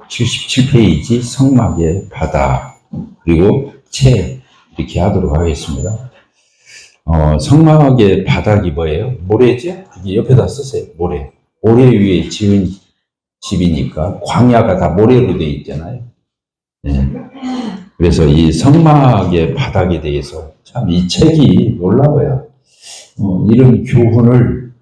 77페이지 성막의 바닥 그리고 채 이렇게 하도록 하겠습니다. 성막의 바닥이 뭐예요? 모래죠? 여기 옆에다 쓰세요. 모래. 모래 위에 지은 집이니까 광야가 다 모래로 되어 있잖아요. 네. 그래서 이 성막의 바닥에 대해서 참 이 책이 놀라워요. 이런 교훈을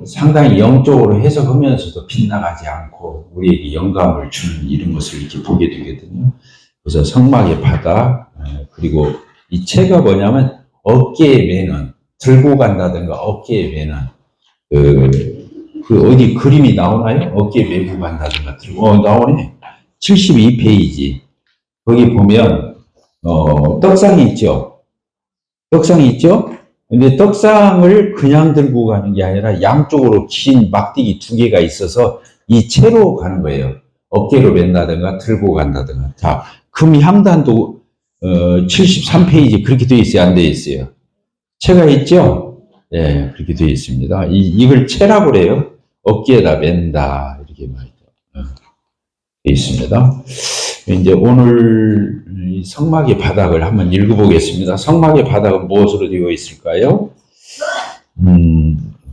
상당히 영적으로 해석하면서도 빗나가지 않고 우리에게 영감을 주는 이런 것을 이렇게 보게 되거든요. 그래서 성막의 바닥 그리고 이 채가 뭐냐면 어깨에 매는 들고 간다든가 어깨에 매는 그 어디 그림이 나오나요? 어깨에 메고 간다든가 들고 나오네. 72페이지 거기 보면 떡상이 있죠. 떡상이 있죠. 근데 떡상을 그냥 들고 가는 게 아니라 양쪽으로 긴 막대기 두 개가 있어서 이 채로 가는 거예요. 어깨로 맨다든가 들고 간다든가. 자, 금 향단도 73페이지 그렇게 되어 있어요? 안 되어 있어요? 채가 있죠? 네, 그렇게 되어 있습니다. 이걸 채라고 그래요. 어깨에다 맨다. 이렇게 말이죠. 되어 있습니다. 이제 오늘 성막의 바닥을 한번 읽어보겠습니다. 성막의 바닥은 무엇으로 되어 있을까요?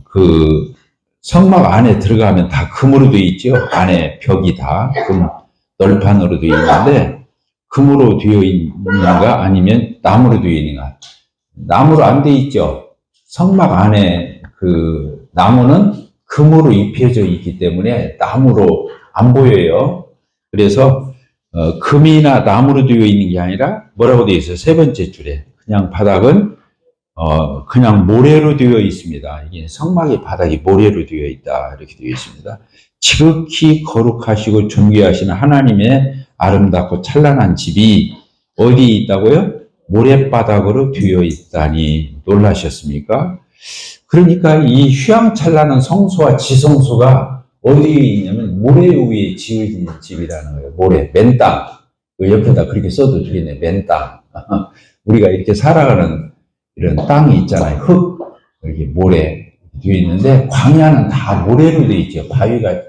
그 성막 안에 들어가면 다 금으로 되어 있죠. 안에 벽이 다 금 널판으로 되어 있는데 금으로 되어 있는가 아니면 나무로 되어 있는가? 나무로 안 되어 있죠. 성막 안에 그 나무는 금으로 입혀져 있기 때문에 나무로 안 보여요. 그래서 금이나 나무로 되어 있는 게 아니라 뭐라고 되어 있어요? 세 번째 줄에 그냥 바닥은 그냥 모래로 되어 있습니다. 이게 성막의 바닥이 모래로 되어 있다 이렇게 되어 있습니다. 지극히 거룩하시고 존귀하신 하나님의 아름답고 찬란한 집이 어디 있다고요? 모래바닥으로 되어 있다니 놀라셨습니까? 그러니까 이 휘황찬란한 성소와 지성소가 어디에 있냐면 모래 위에 지어진 집이라는 거예요. 모래, 맨 땅. 그 옆에다 그렇게 써도 되겠네. 맨 땅. 우리가 이렇게 살아가는 이런 땅이 있잖아요. 흙, 이렇게 모래 되어 있는데 광야는 다 모래로 되어 있죠. 바위가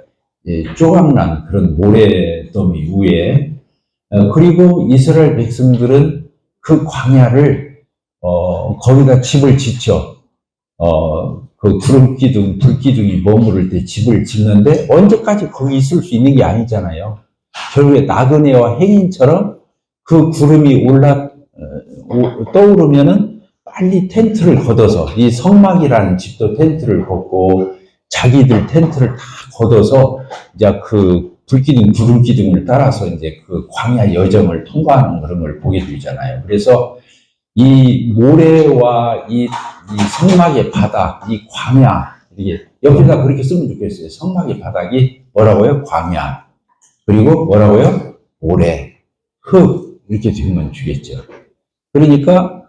조각난 그런 모래더미 위에. 그리고 이스라엘 백성들은 그 광야를 거기다 집을 짓죠. 그 구름기둥, 불기둥이 머무를 때 집을 짓는데 언제까지 거기 있을 수 있는 게 아니잖아요. 결국에 나그네와 행인처럼 그 구름이 떠오르면은 빨리 텐트를 걷어서 이 성막이라는 집도 텐트를 걷고 자기들 텐트를 다 걷어서 이제 그 불기둥, 구름기둥을 따라서 이제 그 광야 여정을 통과하는 그런 걸 보게 되잖아요. 그래서 이 모래와 이 성막의 바닥, 이 광야, 이게 옆에다 그렇게 쓰면 좋겠어요. 성막의 바닥이 뭐라고요? 광야. 그리고 뭐라고요? 모래, 흙, 이렇게 되면 주겠죠. 그러니까,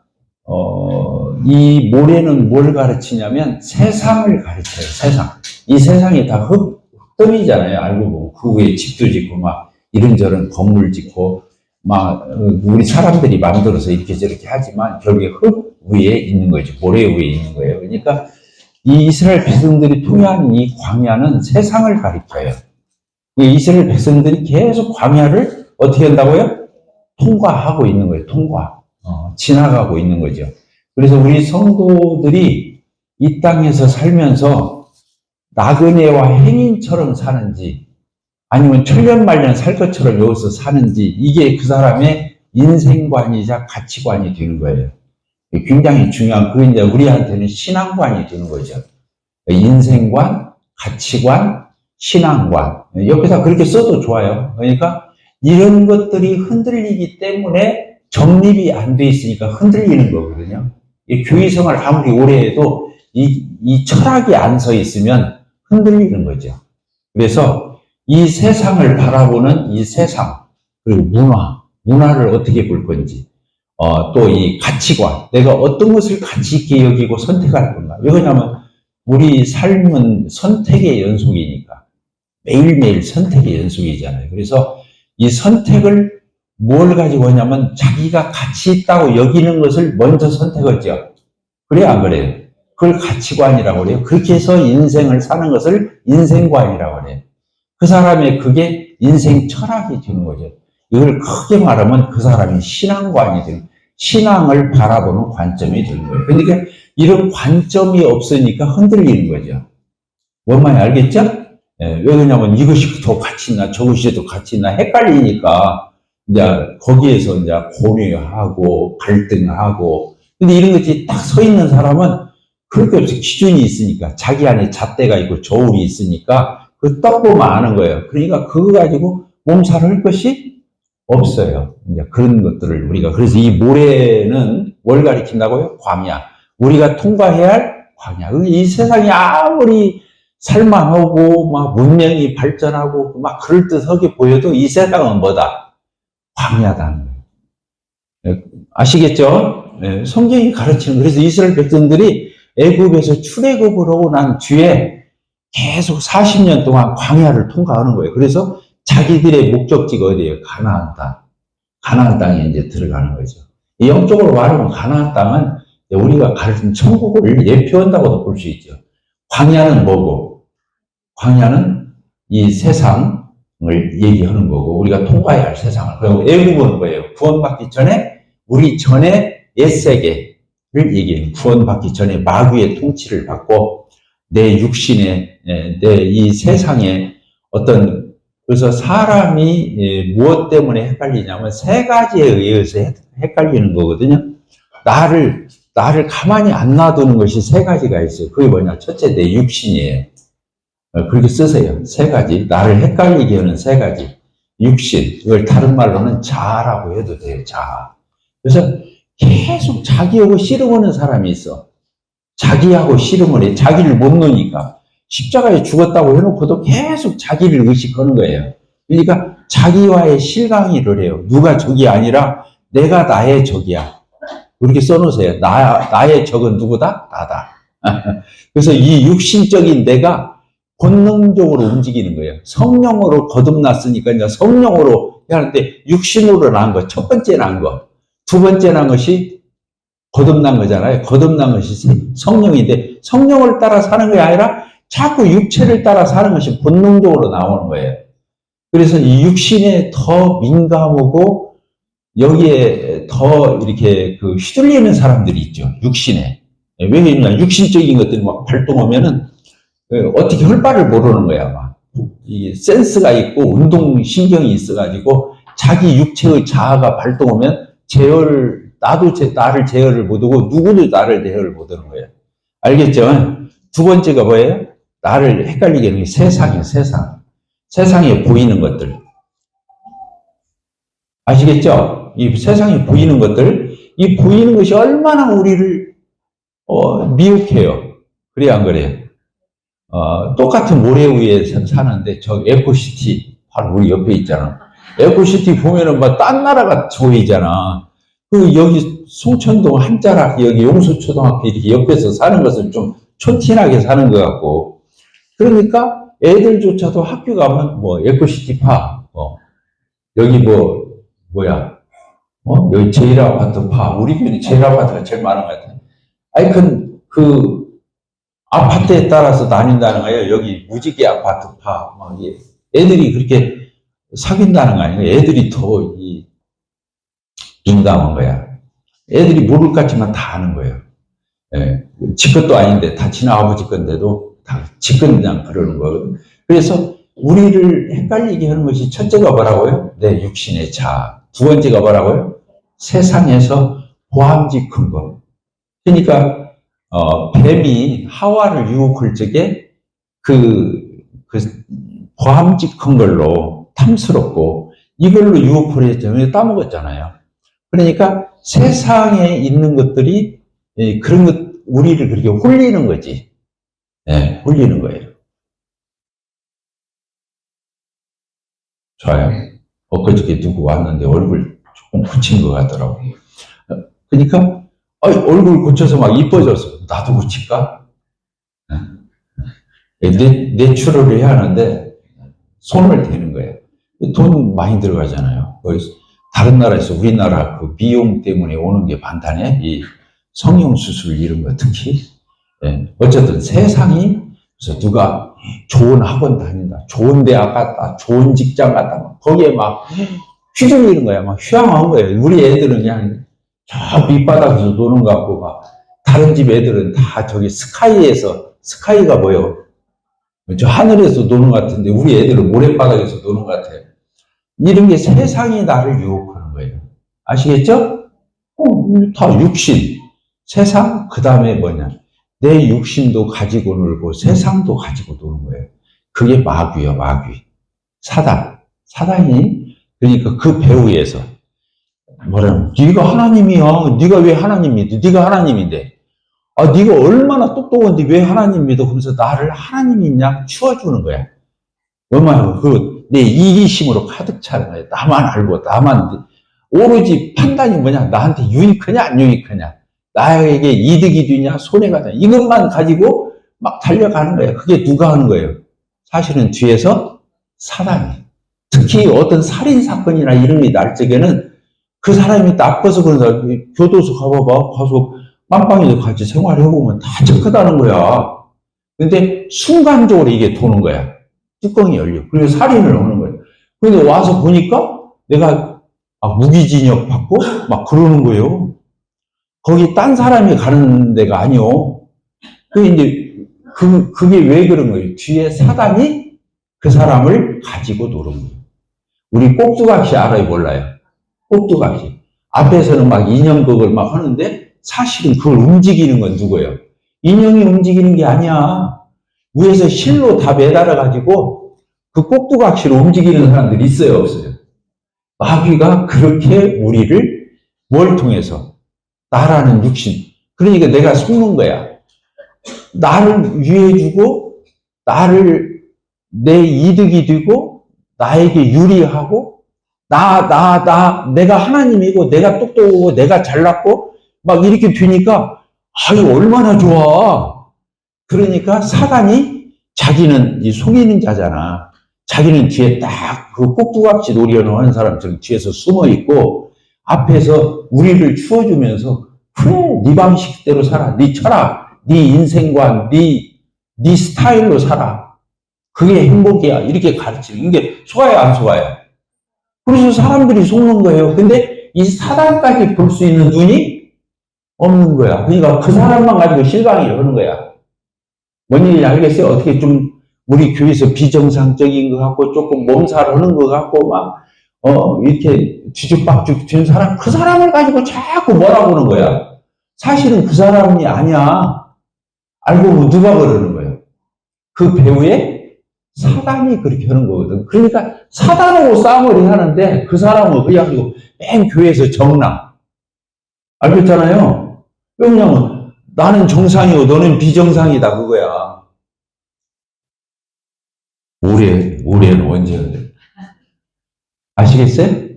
이 모래는 뭘 가르치냐면 세상을 가르쳐요, 세상. 이 세상이 다 흙더미잖아요. 알고 보면. 그 위에 집도 짓고 막 이런저런 건물 짓고 막 우리 사람들이 만들어서 이렇게 저렇게 하지만 결국에 흙 위에 있는 거죠. 모래 위에 있는 거예요. 그러니까 이 이스라엘 백성들이 통해하는 이 광야는 세상을 가리켜요. 이 이스라엘 백성들이 계속 광야를 어떻게 한다고요? 통과하고 있는 거예요. 지나가고 있는 거죠. 그래서 우리 성도들이 이 땅에서 살면서 나그네와 행인처럼 사는지 아니면 천년만년 살 것처럼 여기서 사는지 이게 그 사람의 인생관이자 가치관이 되는 거예요. 굉장히 중요한 그게 이제 우리한테는 신앙관이 되는 거죠. 인생관, 가치관, 신앙관 옆에다 그렇게 써도 좋아요. 그러니까 이런 것들이 흔들리기 때문에 정립이 안 돼 있으니까 흔들리는 거거든요. 이 교회 생활 아무리 오래 해도 이 철학이 안 서 있으면 흔들리는 거죠. 그래서 이 세상을 바라보는 이 세상, 그리고 문화를 어떻게 볼 건지, 또 이 가치관, 내가 어떤 것을 가치 있게 여기고 선택할 건가. 왜냐하면 우리 삶은 선택의 연속이니까. 매일매일 선택의 연속이잖아요. 그래서 이 선택을 뭘 가지고 하냐면 자기가 가치 있다고 여기는 것을 먼저 선택하죠. 그래야 안 그래요? 그걸 가치관이라고 그래요. 그렇게 해서 인생을 사는 것을 인생관이라고 그래요. 그 사람의 그게 인생 철학이 되는 거죠. 이걸 크게 말하면 그 사람이 신앙관이 되는 거예요. 신앙을 바라보는 관점이 되는 거예요. 그러니까 이런 관점이 없으니까 흔들리는 거죠. 뭔 말인지 알겠죠? 예, 왜 그러냐면 이것이 더 가치 있나 저것이 더 가치 있나 헷갈리니까 이제 거기에서 이제 고뇌하고 갈등하고 근데 이런 것이 딱 서 있는 사람은 그렇게 없이 기준이 있으니까 자기 안에 잣대가 있고 저울이 있으니까 그 딱 보면 아는 거예요. 그러니까 그거 가지고 몸살 할 것이 없어요. 이제 그런 것들을 우리가 그래서 이 모래는 뭘 가리킨다고요? 광야. 우리가 통과해야 할 광야. 이 세상이 아무리 살만하고 막 문명이 발전하고 막 그럴듯하게 보여도 이 세상은 뭐다? 광야다는 거예요. 아시겠죠? 네, 성경이 가르치는 그래서 이스라엘 백성들이 애굽에서 출애굽을 하고 난 뒤에 계속 40년 동안 광야를 통과하는 거예요. 그래서 자기들의 목적지가 어디예요? 가나안 땅. 가나안 땅에 이제 들어가는 거죠. 영적으로 말하면 가나안 땅은 우리가 가르친 천국을 예표한다고도 볼 수 있죠. 광야는 뭐고? 광야는 이 세상을 얘기하는 거고 우리가 통과해야 할 세상을. 그리고 애굽은 뭐예요? 구원받기 전에 우리 전에 옛세계를 얘기해요. 구원받기 전에 마귀의 통치를 받고 내 육신에 내 이 세상에 어떤 그래서 사람이 무엇 때문에 헷갈리냐면 세 가지에 의해서 헷갈리는 거거든요. 나를 가만히 안 놔두는 것이 세 가지가 있어요. 그게 뭐냐? 첫째, 내 육신이에요. 그렇게 쓰세요. 세 가지. 나를 헷갈리게 하는 세 가지. 육신. 이걸 다른 말로는 자아라고 해도 돼요. 자아. 그래서 계속 자기하고 씨름하는 사람이 있어. 자기하고 씨름을 해. 자기를 못 놓으니까. 십자가에 죽었다고 해놓고도 계속 자기를 의식하는 거예요. 그러니까 자기와의 실강이를 해요. 누가 적이 아니라 내가 나의 적이야. 그렇게 써놓으세요. 나의 적은 누구다? 나다. 그래서 이 육신적인 내가 본능적으로 움직이는 거예요. 성령으로 거듭났으니까 이제 성령으로 하는데 육신으로 난 거, 첫 번째 난 거. 두 번째 난 것이 거듭난 거잖아요. 거듭난 것이 성령인데 성령을 따라 사는 게 아니라 자꾸 육체를 따라 사는 것이 본능적으로 나오는 거예요. 그래서 이 육신에 더 민감하고 여기에 더 이렇게 그 휘둘리는 사람들이 있죠. 육신에. 왜 그러냐? 육신적인 것들이 막 발동하면은 어떻게 할 바를 모르는 거야. 막. 이게 센스가 있고 운동신경이 있어가지고 자기 육체의 자아가 발동하면 나도 나를 제어를 못하고 누구도 나를 제어를 못하는 거예요. 알겠죠? 두 번째가 뭐예요? 나를 헷갈리게 하는 게 세상이에요. 세상. 세상에 보이는 것들. 아시겠죠? 이 세상에 보이는 것들. 이 보이는 것이 얼마나 우리를 미혹해요. 그래요, 안 그래요? 똑같은 모래 위에 사는데 저 에코시티 바로 우리 옆에 있잖아. 에코시티 보면은 막 딴 나라가 보이잖아. 그 여기 송천동 한자락 여기 용수초등학교 이렇게 옆에서 사는 것은 좀 촌티나게 사는 것 같고 그러니까 애들조차도 학교 가면 뭐 에코시티파 여기 뭐야 여기 제일아파트파 우리 교회 제일아파트가 제일 많은 것 같아. 아니 그 아파트에 따라서 나뉜다는 거예요. 여기 무지개 아파트파 막 애들이 그렇게 사귄다는 거 아니에요. 애들이 더 민감한 거야. 애들이 모를 것 같지만 다 아는 거예요. 예, 지 것도 아닌데 다 지나 아버지 건데도 다 지 건 그냥 그러는 거거든. 그래서 우리를 헷갈리게 하는 것이 첫째가 뭐라고요? 내 육신의 자아. 두 번째가 뭐라고요? 세상에서 보암직한 것. 그러니까 뱀이 하와를 유혹할 적에 그 보암직한 걸로 탐스럽고 이걸로 유혹을 했잖아요. 따먹었잖아요. 그러니까 세상에 있는 것들이 그런 것 우리를 그렇게 홀리는 거지. 네, 홀리는 거예요. 좋아요. 엊그저께 누구 왔는데 얼굴 조금 고친 것 같더라고. 그러니까 얼굴 고쳐서 막 이뻐졌어. 나도 고칠까? 내추럴을 해야 하는데 손을 대는 거예요. 돈 많이 들어가잖아요. 다른 나라에서 우리나라 그 비용 때문에 오는 게 많다네. 이 성형수술 이런 거 특히. 어쨌든 세상이 그래서 누가 좋은 학원 다닌다, 좋은 대학 갔다, 좋은 직장 갔다, 막 거기에 막 휘둘리는 거야. 막 휴양한 거예요. 우리 애들은 그냥 저 밑바닥에서 노는 것 같고, 막 다른 집 애들은 다 저기 스카이가 뭐예요? 저 하늘에서 노는 것 같은데 우리 애들은 모래바닥에서 노는 것 같아요. 이런 게 세상이 나를 유혹하는 거예요. 아시겠죠? 다 육신, 세상, 그 다음에 뭐냐. 내 육신도 가지고 놀고 세상도 가지고 노는 거예요. 그게 마귀요, 마귀. 사단이, 그러니까 그 배후에서 뭐라면 네가 하나님이야. 네가 왜 하나님인데? 네가 하나님인데. 아, 네가 얼마나 똑똑한데 왜 하나님 믿어? 그러면서 나를 하나님인 양 치워주는 거야. 얼마나 내 이기심으로 가득 차는 거야. 나만 알고 나만 오로지 판단이 뭐냐? 나한테 유익하냐 안 유익하냐? 나에게 이득이 되냐 손해가 되냐? 이것만 가지고 막 달려가는 거야. 그게 누가 하는 거예요? 사실은 뒤에서 사단이. 특히 어떤 살인 사건이나 이런 게 날 적에는 그 사람이 나빠서 그런다. 교도소 가봐봐. 가서 깜빵이도 같이 생활해보면 다 착하다는 거야. 근데 순간적으로 이게 도는 거야. 뚜껑이 열려. 그리고 살인을 하는 거예요. 근데 와서 보니까 내가 무기징역 받고 막 그러는 거예요. 거기 딴 사람이 가는 데가 아니요. 그게 왜 그런 거예요? 뒤에 사단이 그 사람을 가지고 노는 거예요. 우리 꼭두각시 알아요? 몰라요? 꼭두각시. 앞에서는 막 인형극을 막 하는데 사실은 그걸 움직이는 건 누구예요? 인형이 움직이는 게 아니야. 위에서 실로 다 매달아가지고 그 꼭두각시로 움직이는 사람들이 있어요, 없어요? 마귀가 그렇게 우리를 뭘 통해서? 나라는 육신. 그러니까 내가 속는 거야. 나를 위해주고, 내 이득이 되고, 나에게 유리하고, 내가 하나님이고, 내가 똑똑하고, 내가 잘났고, 막 이렇게 되니까, 아유, 얼마나 좋아. 그러니까 사단이 자기는 속이는 자잖아. 자기는 뒤에 딱 그 꼭두각시 놀이하는 하는 사람처럼 뒤에서 숨어 있고 앞에서 우리를 추워주면서 그래, 네 방식대로 살아, 네 철학, 네 인생관, 네 스타일로 살아. 그게 행복이야. 이렇게 가르치는 이게 속아요, 안 속아요? 그래서 사람들이 속는 거예요. 근데 이 사단까지 볼 수 있는 눈이 없는 거야. 그러니까 그 사람만 가지고 실강이를 하는 거야. 뭔 얘기인지 알겠어요? 어떻게 좀 우리 교회에서 비정상적인 것 같고 조금 몸살 하는 것 같고 막 이렇게 뒤죽박죽 된 사람, 그 사람을 가지고 자꾸 뭐라고 하는 거야. 사실은 그 사람이 아니야. 알고 보면 누가 그러는 거예요? 그 배우에 사단이 그렇게 하는 거거든. 그러니까 사단하고 싸움을 하는데 그 사람은 그래가지고 맨 교회에서 정랑. 알겠잖아요? 왜냐면 나는 정상이고 너는 비정상이다 그거야. 올해는 언제인데? 아시겠어요?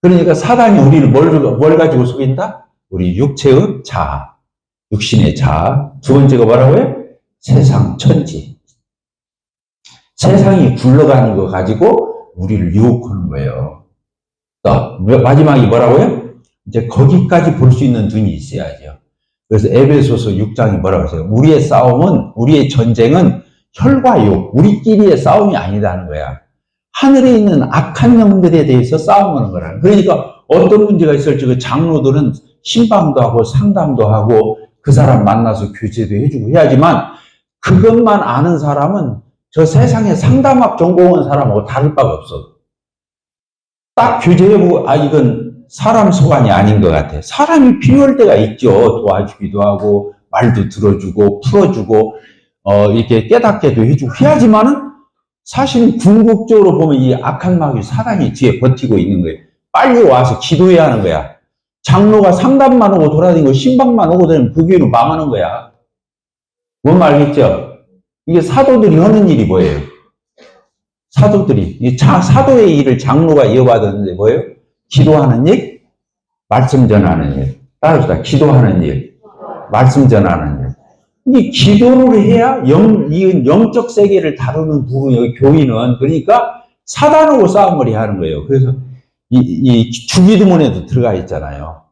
그러니까 사단이 우리를 뭘 가지고 속인다? 우리 육체의 자아, 육신의 자아. 두 번째가 뭐라고요? 세상, 천지. 세상이 굴러가는 거 가지고 우리를 유혹하는 거예요. 또 마지막이 뭐라고요? 이제 거기까지 볼 수 있는 눈이 있어야죠. 그래서 에베소서 6장이 뭐라고 하세요? 우리의 전쟁은 혈과 육, 우리끼리의 싸움이 아니다는 거야. 하늘에 있는 악한 영들에 대해서 싸움하는 거라. 그러니까 어떤 문제가 있을지 그 장로들은 신방도 하고 상담도 하고 그 사람 만나서 교제도 해주고 해야지만 그것만 아는 사람은 저 세상에 상담학 전공한 사람하고 다를 바가 없어. 딱 교제해보고 이건 사람 소관이 아닌 것 같아. 사람이 필요할 때가 있죠. 도와주기도 하고 말도 들어주고 풀어주고 이렇게 깨닫게도 해주고 해야지만은 사실은 궁극적으로 보면 이 악한 마귀 사단이 뒤에 버티고 있는 거예요. 빨리 와서 기도해야 하는 거야. 장로가 상담만 오고 돌아다니고 신방만 오고 다니면 그 교회는 망하는 거야. 뭔 말겠죠? 이게 사도들이 하는 일이 뭐예요? 사도의 일을 장로가 이어받았는데 뭐예요? 기도하는 일, 말씀 전하는 일. 따라합시다. 기도하는 일, 말씀 전하는 일. 이 기도를 해야 영적 세계를 다루는 부분이 교인은 그러니까 사단하고 싸움을 해야 하는 거예요. 그래서 이 주기도문에도 들어가 있잖아요.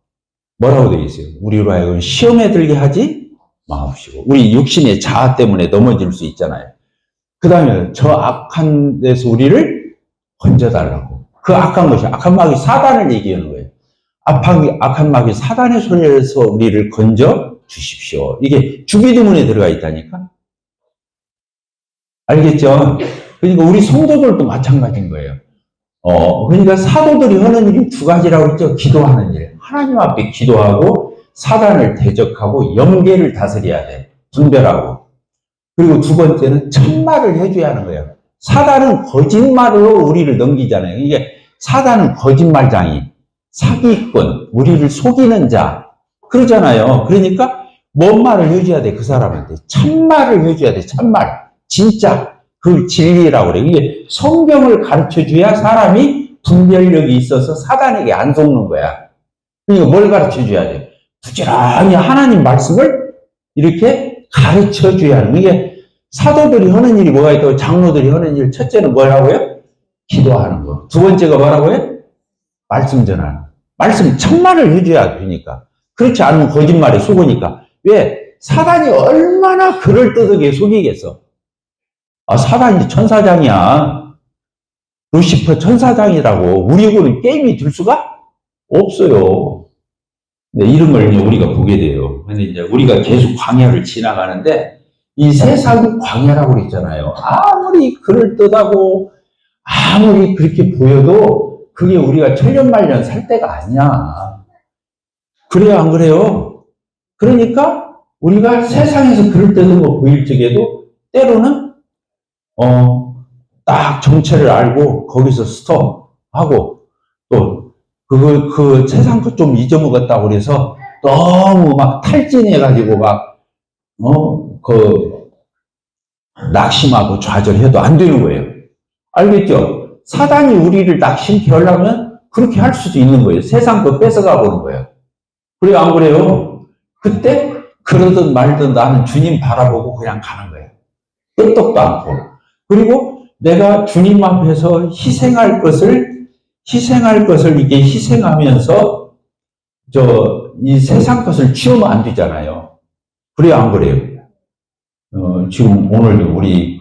뭐라고 되어 있어요? 우리로 하여금 시험에 들게 하지 마옵시고. 우리 육신의 자아 때문에 넘어질 수 있잖아요. 그 다음에 저 악한 데서 우리를 건져달라고. 그 악한 것이, 악한 마귀 사단을 얘기하는 거예요. 악한 마귀 사단의 손에서 우리를 건져 주십시오. 이게 주기도문에 들어가 있다니까. 알겠죠? 그러니까 우리 성도들도 마찬가지인 거예요. 그러니까 사도들이 하는 일이 두 가지라고 했죠. 기도하는 일. 하나님 앞에 기도하고 사단을 대적하고 영계를 다스려야 돼. 분별하고. 그리고 두 번째는 참말을 해줘야 하는 거예요. 사단은 거짓말로 우리를 넘기잖아요. 이게 사단은 거짓말장이, 사기꾼, 우리를 속이는 자 그러잖아요. 그러니까 뭔 말을 해줘야 돼, 그 사람한테. 참말을 해줘야 돼, 참말. 진짜 그 진리라고 그래. 이게 성경을 가르쳐줘야 사람이 분별력이 있어서 사단에게 안 속는 거야. 그러니까 뭘 가르쳐줘야 돼? 부지런히 하나님 말씀을 이렇게 가르쳐줘야 하는. 이게 사도들이 하는 일이 뭐가 있다고? 장로들이 하는 일. 첫째는 뭐라고요? 기도하는 거. 두 번째가 뭐라고요? 말씀 전하는 거. 말씀 참말을 해줘야 되니까. 그렇지 않으면 거짓말에 속으니까. 왜? 사단이 얼마나 그럴듯하게 속이겠어. 사단이 천사장이야. 루시퍼 천사장이라고. 우리하고는 게임이 될 수가 없어요. 네, 이런 걸 이제 우리가 보게 돼요. 근데 이제 우리가 계속 광야를 지나가는데, 이 세상이 광야라고 그랬잖아요. 아무리 그럴듯하고, 아무리 그렇게 보여도, 그게 우리가 천년만년 살 때가 아니야. 그래요, 안 그래요? 그러니까, 우리가 세상에서 그럴듯한 거 보일 적에도, 때로는, 딱 정체를 알고, 거기서 스톱하고, 또, 그 세상 거 좀 잊어먹었다고 그래서 너무 막 탈진해가지고 낙심하고 좌절해도 안 되는 거예요. 알겠죠? 사단이 우리를 낙심케 하려면 그렇게 할 수도 있는 거예요. 세상 거 뺏어가 보는 거예요. 그래요, 안 그래요? 그때 그러든 말든 나는 주님 바라보고 그냥 가는 거예요. 끄떡도 않고. 그리고 내가 주님 앞에서 희생할 것을 이게 희생하면서, 이 세상 것을 치우면 안 되잖아요. 그래요, 안 그래요? 지금 오늘 우리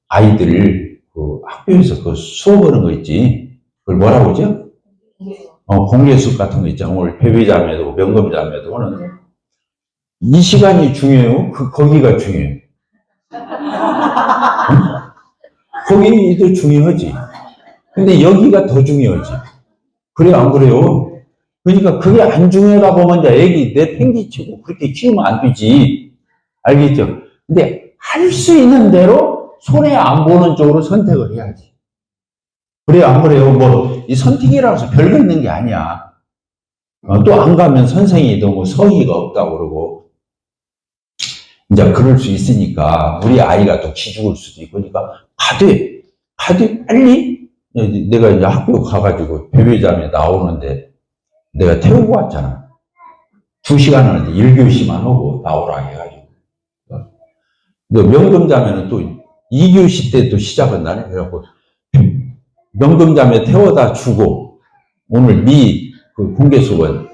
아이들 학교에서 수업하는 거 있지? 그걸 뭐라고 하죠? 공개 수업 같은 거 있잖아. 오늘 배회자매도, 명금자매도 오늘. 이 시간이 중요해요? 거기가 중요해요. 거기도 중요하지. 근데 여기가 더 중요하지. 그래요, 안 그래요? 그러니까 그게 안 중요하다 보면 이제 애기 내팽개치고 그렇게 키우면 안 되지. 알겠죠? 근데 할 수 있는 대로 손해 안 보는 쪽으로 선택을 해야지. 그래요, 안 그래요? 이 선택이라고 해서 별거 있는 게 아니야. 또 안 가면 선생이 너무 성의가 없다고 그러고. 이제 그럴 수 있으니까 우리 아이가 또 기죽을 수도 있고. 그러니까 가되 빨리. 내가 이제 학교 가가지고 배회자매 나오는데 내가 태우고 왔잖아. 2시간 하는데 1교시만 하고 나오라 해가지고. 명금자매는 또 2교시 때 또 시작은 나네. 그래갖고 명금자매 태워다 주고, 오늘 그 공개수건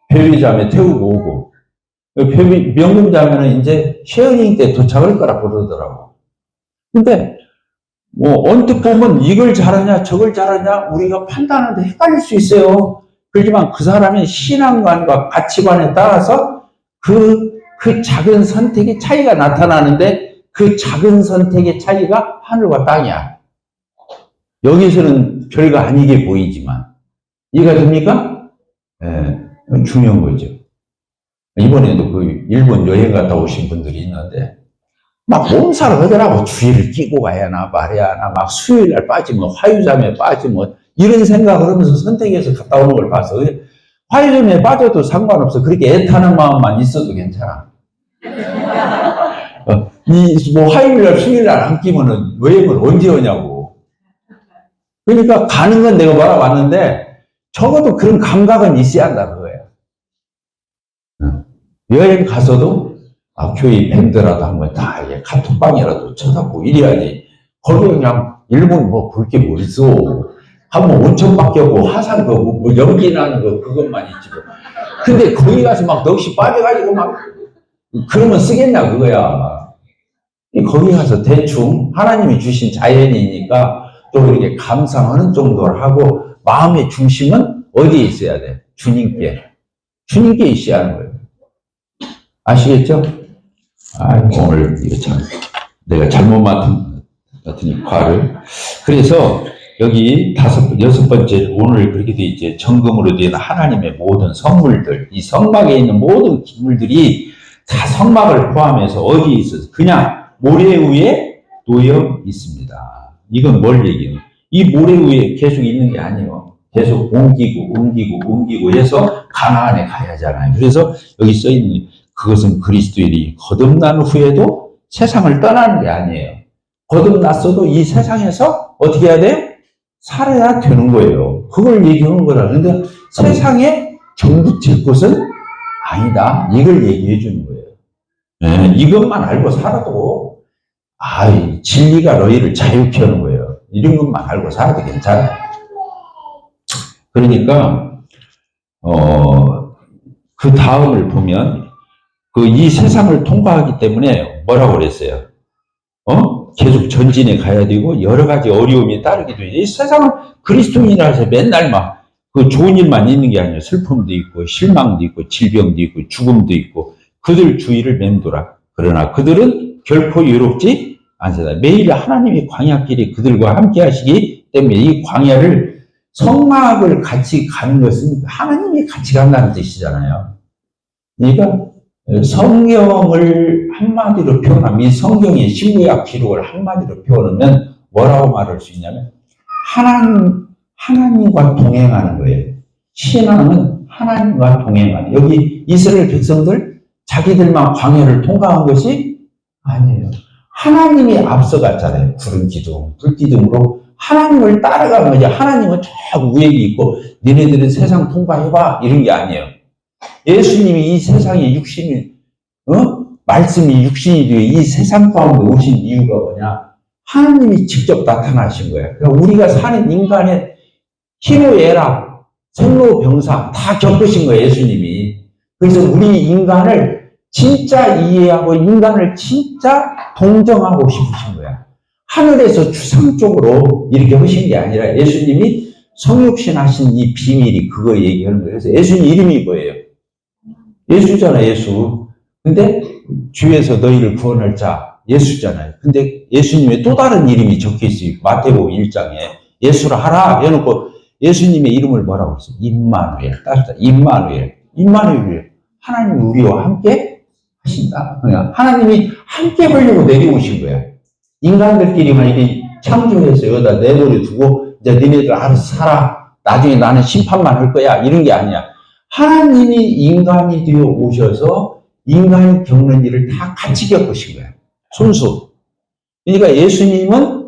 배회자매 태우고 오고, 명금자매는 이제 쉐어링 때 도착할 거라 그러더라고. 근데 언뜻 보면 이걸 잘하냐 저걸 잘하냐 우리가 판단하는데 헷갈릴 수 있어요. 그렇지만 그 사람의 신앙관과 가치관에 따라서 그 작은 선택의 차이가 나타나는데, 그 작은 선택의 차이가 하늘과 땅이야. 여기서는 별거 아니게 보이지만 이해가 됩니까? 중요한 거죠. 이번에도 일본 여행 갔다 오신 분들이 있는데 막 몸살을 하더라고. 주의를 끼고 가야 하나 말해야 하나, 막 수요일날 빠지면 화유잠에 빠지면 이런 생각을 하면서 선택해서 갔다 오는 걸 봐서, 화유잠에 빠져도 상관없어. 그렇게 애타는 마음만 있어도 괜찮아. 화요일날 수요일날 안 끼면은 여행을 언제 오냐고. 그러니까 가는 건 내가 말아봤는데 적어도 그런 감각은 있어야 한다 그거예요. 여행 가서도 교회 밴드라도 한번 다 카톡방이라도 쳐다보고 이래야지. 거기 그냥 일본 볼 게 뭐 있어. 한번 온천밖에 없고 화산 연기 나는 거 그것만 있지. 근데 거기 가서 막 넋이 빠져가지고 막 그러면 쓰겠냐 그거야. 거기 가서 대충 하나님이 주신 자연이니까 또 이렇게 감상하는 정도를 하고 마음의 중심은 어디에 있어야 돼? 주님께. 주님께 있어야 하는 거예요. 아시겠죠? 오늘 이거 참 내가 잘못 맡은 과를. 그래서 여기 여섯 번째 오늘 그렇게 돼 있죠. 정금으로 된 하나님의 모든 선물들, 이 성막에 있는 모든 기물들이 다 성막을 포함해서 어디에 있어서 그냥 모래 위에 놓여 있습니다. 이건 뭘 얘기해요? 이 모래 위에 계속 있는 게 아니에요. 계속 옮기고 해서 가나안에 가야 하잖아요. 그래서 여기 써 있는 그것은 그리스도인이 거듭난 후에도 세상을 떠나는 게 아니에요. 거듭났어도 이 세상에서 어떻게 해야 돼요? 살아야 되는 거예요. 그걸 얘기하는 거라. 그런데 세상에 정붙일 것은 아니다. 이걸 얘기해 주는 거예요. 네, 이것만 알고 살아도 진리가 너희를 자유케 하는 거예요. 이런 것만 알고 살아도 괜찮아요. 그러니까 그 다음을 보면 이 세상을 통과하기 때문에 뭐라고 그랬어요? 계속 전진해 가야 되고 여러 가지 어려움이 따르기도 해요. 이 세상은 그리스도인이라서 맨날 막 그 좋은 일만 있는 게 아니에요. 슬픔도 있고 실망도 있고 질병도 있고 죽음도 있고 그들 주위를 맴돌아. 그러나 그들은 결코 유롭지 않습니다. 매일 하나님의 광야길이 그들과 함께 하시기 때문에 이 광야를 성막을 같이 가는 것은 하나님이 같이 간다는 뜻이잖아요. 그러니까 성경을 한마디로 표현하면 이 성경의 신구약 기록을 한마디로 표현하면 뭐라고 말할 수 있냐면 하나님과 동행하는 거예요. 신앙은 하나님과 동행하는. 여기 이스라엘 백성들 자기들만 광야를 통과한 것이 아니에요. 하나님이 앞서갔잖아요. 구름 기둥, 불 기둥으로 하나님을 따라간 거죠. 하나님은 저 위에 있고 너네들은 세상 통과해봐 이런 게 아니에요. 예수님이 이 세상에 말씀이 육신이 되어 이 세상 가운데 오신 이유가 뭐냐? 하나님이 직접 나타나신 거예요. 그러니까 우리가 사는 인간의 희노애락, 생로병사 다 겪으신 거예요, 예수님이. 그래서 우리 인간을 진짜 이해하고 인간을 진짜 동정하고 싶으신 거야. 하늘에서 추상 쪽으로 이렇게 하신 게 아니라 예수님이 성육신 하신 이 비밀이 그거 얘기하는 거예요. 그래서 예수님 이름이 뭐예요? 예수잖아, 예수. 근데 주에서 너희를 구원할 자, 예수잖아요. 근데 예수님의 또 다른 이름이 적혀 있어요. 마태복음 1장에. 예수를 하라 해놓고 예수님의 이름을 뭐라고 했어요? 임마누엘. 따르다. 임마누엘. 임마누엘. 하나님이 우리와 함께 하신다. 그러니까 하나님이 함께 하려고 내려오신 거야. 인간들끼리만 이렇게 창조해서 여기다 내버려 두고 이제 너네들 알아서 살아. 나중에 나는 심판만 할 거야. 이런 게 아니야. 하나님이 인간이 되어 오셔서 인간이 겪는 일을 다 같이 겪으신 거야. 손수. 그러니까 예수님은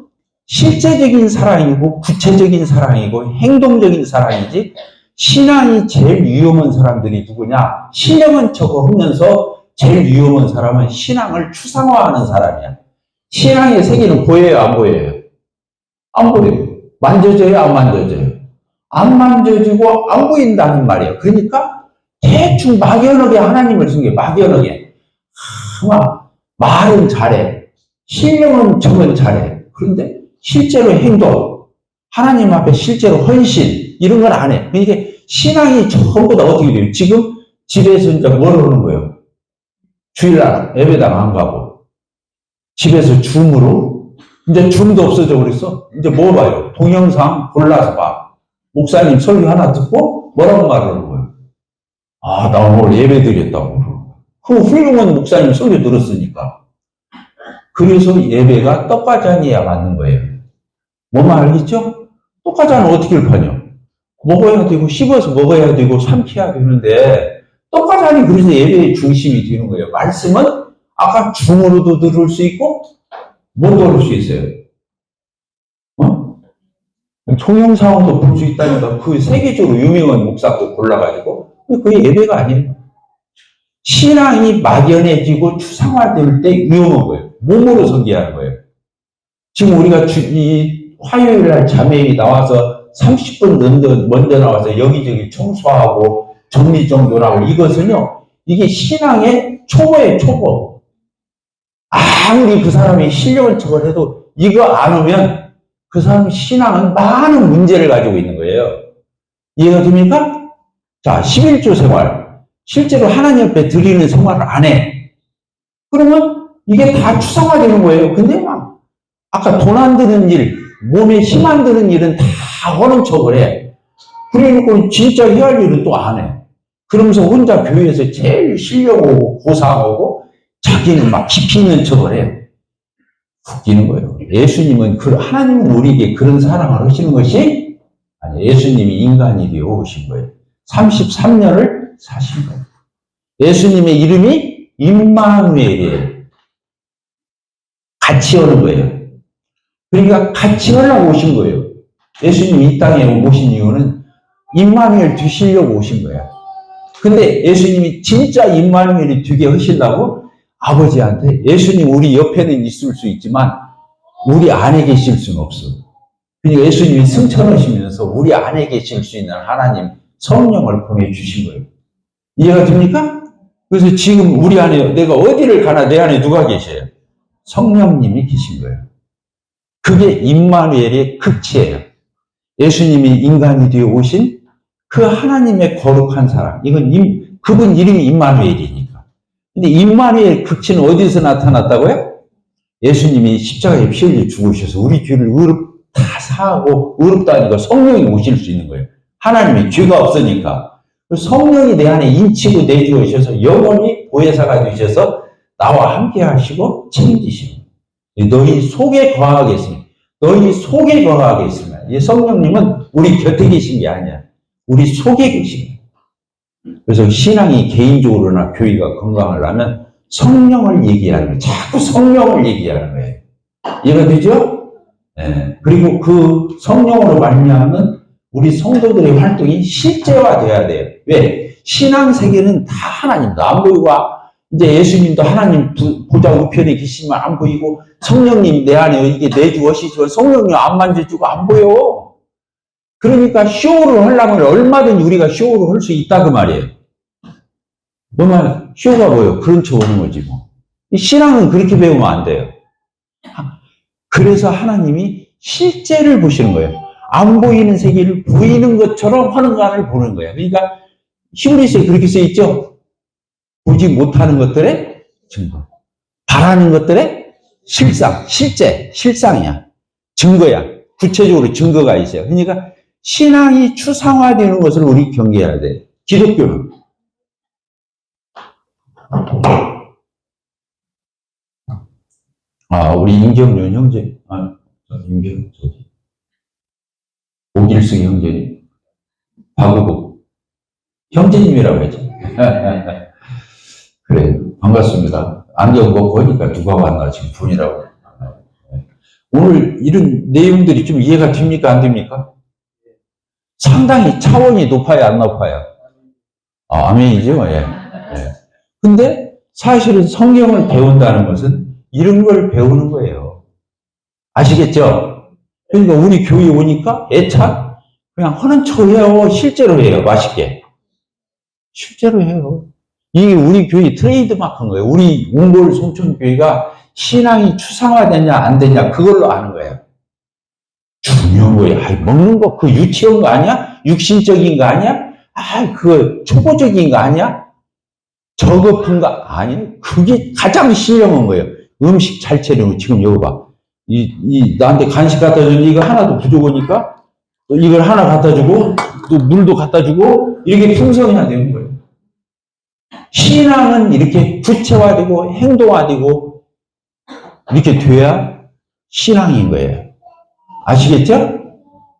실제적인 사랑이고 구체적인 사랑이고 행동적인 사랑이지 신앙이 제일 위험한 사람들이 누구냐? 신령한 척을 하면서 제일 위험한 사람은 신앙을 추상화하는 사람이야. 신앙의 세계는 보여요, 안 보여요? 안 보여요. 만져져요, 안 만져져요? 안 만져지고 안 보인다는 말이에요. 그러니까 대충 막연하게 하나님을 숨겨, 막연하게. 말은 잘해. 신령은 척은 잘해. 그런데 실제로 행동, 하나님 앞에 실제로 헌신, 이런 걸 안 해. 그러니까 신앙이 전부 다 어떻게 돼요? 지금 집에서 이제 뭘 하는 거예요? 주일날 예배당 안 가고, 집에서 줌으로, 이제 줌도 없어져 버렸어. 이제 뭐 봐요? 동영상 골라서 봐. 목사님 설교 하나 듣고 뭐라고 말하는 거예요? 나 오늘 예배 드렸다고. 그 훌륭한 목사님 설교 들었으니까. 그래서 예배가 떡과잔이야 맞는 거예요. 뭐만 알겠죠? 떡과잔은 어떻게 파냐? 먹어야 되고 씹어서 먹어야 되고 삼켜야 되는데 떡과잔이 그래서 예배의 중심이 되는 거예요. 말씀은 아까 중으로도 들을 수 있고 못 들을 수 있어요. 동영상으로 볼 수 있다니까 그 세계적으로 유명한 목사도 골라가지고 그게 예배가 아니에요. 신앙이 막연해지고 추상화될 때 위험한 거예요. 몸으로 설계하는 거예요. 지금 우리가 이 화요일날 자매이 나와서 30분 먼저 나와서 여기저기 청소하고 정리정돈하고 이것은요, 이게 신앙의 초보예요, 초보. 아무리 그 사람이 실력을 척을 해도 이거 안 오면 그 사람 신앙은 많은 문제를 가지고 있는 거예요. 이해가 됩니까? 자, 11조 생활. 실제로 하나님 앞에 드리는 생활을 안 해. 그러면 이게 다 추상화되는 거예요. 근데 막 아까 돈 안 드는 일, 몸에 힘 안 드는 일은 다 하는 척을 해. 그러니까 진짜 해야 할 일은 또 안 해. 그러면서 혼자 교회에서 제일 실력하고 고상하고 자기는 막 깊이 있는 척을 해요. 웃기는 거예요. 예수님은, 하나님은 우리에게 그런 사랑을 하시는 것이 아니, 예수님이 인간이 되어 오신 거예요. 33년을 사신 거예요. 예수님의 이름이 임마누엘이에요. 같이 오는 거예요. 그러니까 같이 하려고 오신 거예요. 예수님이 이 땅에 오신 이유는 임마누엘 되시려고 오신 거야. 근데 예수님이 진짜 임마누엘이 되게 하시려고 아버지한테 예수님 우리 옆에는 있을 수 있지만 우리 안에 계실 수는 없어. 그러니까 예수님이 승천하시면서 우리 안에 계실 수 있는 하나님 성령을 보내주신 거예요. 이해가 됩니까? 그래서 지금 우리 안에 내가 어디를 가나 내 안에 누가 계셔요? 성령님이 계신 거예요. 그게 임마누엘의 극치예요. 예수님이 인간이 되어 오신 그 하나님의 거룩한 사람. 이건 그분 이름이 임마누엘이니까. 근데 임마누엘 극치는 어디서 나타났다고요? 예수님이 십자가에 피 흘려 죽으셔서 우리 죄를 다 사하고 의롭다 하니까 성령이 오실 수 있는 거예요. 하나님이 죄가 없으니까. 성령이 내 안에 인치고 내주셔서 영원히 보혜사가 되셔서 나와 함께 하시고 책임지시는 너희 속에 거하게 있으면 너희 속에 거하게 있으면 이 성령님은 우리 곁에 계신 게 아니야. 우리 속에 계신 거예요. 그래서 신앙이 개인적으로나 교회가 건강하려면 성령을 얘기하는 거예요. 자꾸 성령을 얘기하는 거예요. 이해가 되죠? 네. 그리고 그 성령으로 말미암은 우리 성도들의 활동이 실제화돼야 돼요. 왜? 신앙 세계는 다 하나님도 안 보이고 이제 예수님도 하나님 보좌 우편에 계시지만 안 보이고 성령님 내 안에 이게 내주어시지만 성령님 안 만져주고 안 보여. 그러니까 쇼를 하려면 얼마든지 우리가 쇼를 할 수 있다 그 말이에요. 뭐만 쇼가 뭐예요? 그런 척 오는 거지 뭐. 신앙은 그렇게 배우면 안 돼요. 그래서 하나님이 실제를 보시는 거예요. 안 보이는 세계를 보이는 것처럼 하는 것을 보는 거예요. 그러니까 히브리서에 그렇게 써 있죠. 보지 못하는 것들의 증거. 바라는 것들의 실상, 실상이야. 증거야. 구체적으로 증거가 있어요. 그러니까 신앙이 추상화되는 것을 우리 경계해야 돼. 기독교는. 우리 임경련 형제. 저기. 오길승 형제님. 박우국. 형제님이라고 했죠. 그래, 반갑습니다. 안경 벗고 하니까 누가 왔나 지금 분이라고. 오늘 이런 내용들이 좀 이해가 됩니까? 안 됩니까? 상당히 차원이 높아요, 안 높아요? 아멘이죠, 예. 근데 사실은 성경을 배운다는 것은 이런 걸 배우는 거예요. 아시겠죠? 그러니까 우리 교회 오니까 애착 그냥 하는 척 해요. 실제로 해요. 맛있게. 실제로 해요. 이게 우리 교회 트레이드 마크인 거예요. 우리 웅골 송천교회가 신앙이 추상화되냐 안 되냐 그걸로 아는 거예요. 중요한 거예요. 먹는 거 그 유치한 거 아니야? 육신적인 거 아니야? 그거 초보적인 거 아니야? 저급한 거 아니야? 그게 가장 신령한 거예요. 음식 잘 차리고 지금 여기 봐. 나한테 간식 갖다 주는데 이거 하나도 부족하니까 또 이걸 하나 갖다 주고 또 물도 갖다 주고 이렇게 풍성해야 되는 거예요. 신앙은 이렇게 구체화되고 행동화되고 이렇게 돼야 신앙인 거예요. 아시겠죠?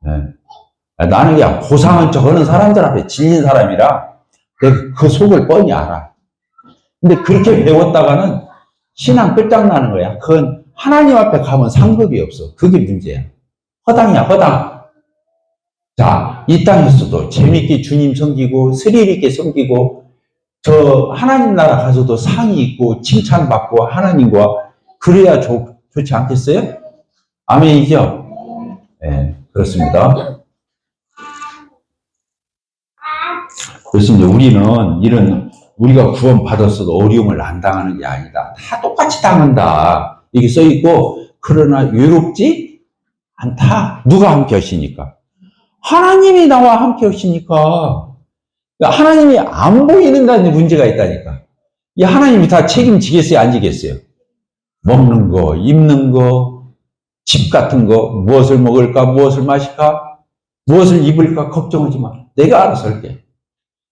네. 나는 그냥 고상한 척 하는 사람들 앞에 질린 사람이라 내가 그 속을 뻔히 알아. 근데 그렇게 배웠다가는 신앙 끝장나는 거야. 그건 하나님 앞에 가면 상급이 없어. 그게 문제야. 허당이야, 허당. 자, 이 땅에서도 재밌게 주님 섬기고 스릴 있게 섬기고 저 하나님 나라 가서도 상이 있고 칭찬받고 하나님과 그래야 좋지 않겠어요? 아멘이죠? 네, 그렇습니다. 그래서 이제 우리는 이런 우리가 구원 받았어도 어려움을 안 당하는 게 아니다. 다 똑같이 당한다. 이렇게 써 있고, 그러나 외롭지 않다. 누가 함께 하시니까? 하나님이 나와 함께 하시니까. 하나님이 안 보이는 데 문제가 있다니까. 이 하나님이 다 책임지겠어요? 안 지겠어요? 먹는 거, 입는 거, 집 같은 거, 무엇을 먹을까, 무엇을 마실까, 무엇을 입을까 걱정하지 마. 내가 알아서 할게.